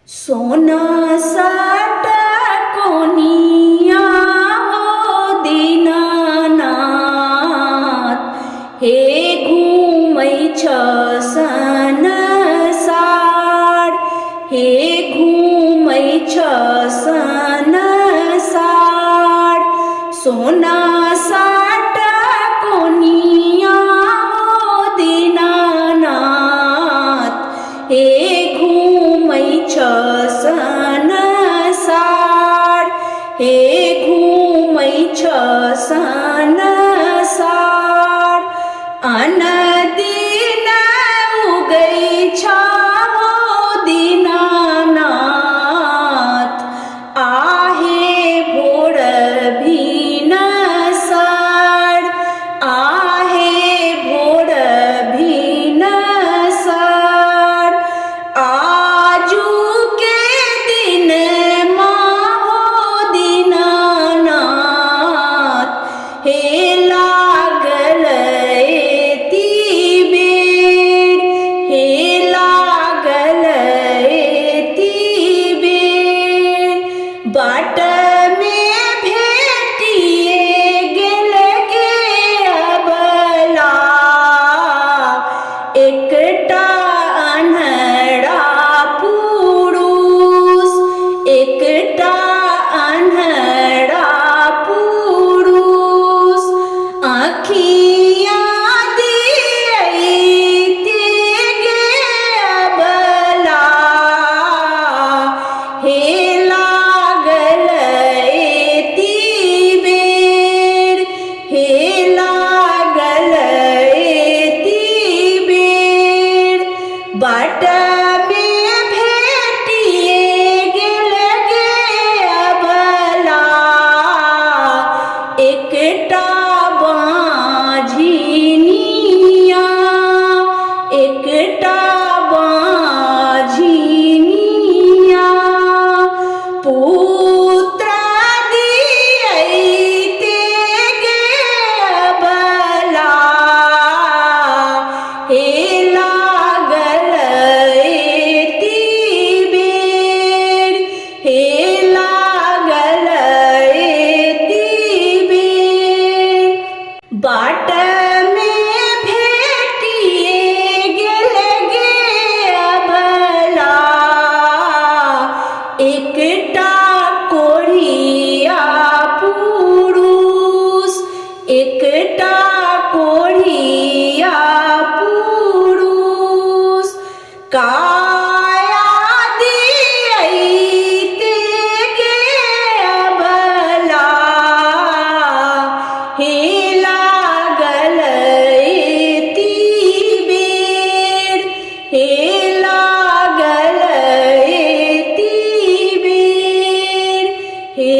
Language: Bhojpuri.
सोना साठ कोनिया हो दीनानाथ, हे घूमै छ संसार, हे घूमै छ संसार। सोना साठ कोनिया हो दीनानाथ, हे घूमै छ संसार, हे घूमै छ संसार। अनदिन उगै छ हो दीनानाथ, आहे भोर भिनसर, आहे भोर भिनसर। आजू के दिन मा हो दीनानाथ, हे लागल एति बेर, हे लागल एति बेर। बाट में भेटिए गेल गे अबला, एकटा अन्हरा पुरुष, एकटा अन्हरा पुरुष। आँखियाँ दियैते गे अबला, हे लागल एति बेर, हे लागल एति बेर। बाट में भेटिए गेल गे अबला, एकटा बाझिनिया, एकटा बाझिनिया। पुत्र दियैते गे अबला, हे लागल एति बेर, हे लागल एति बेर। बाट में भेटिए गेल गे अबला, एकटा कोढ़िया पुरुष, एकटा कोढ़िया पुरुष। काया दियैते गे अबला, हे लागल एति बेर, हे लागल एति बेर, हे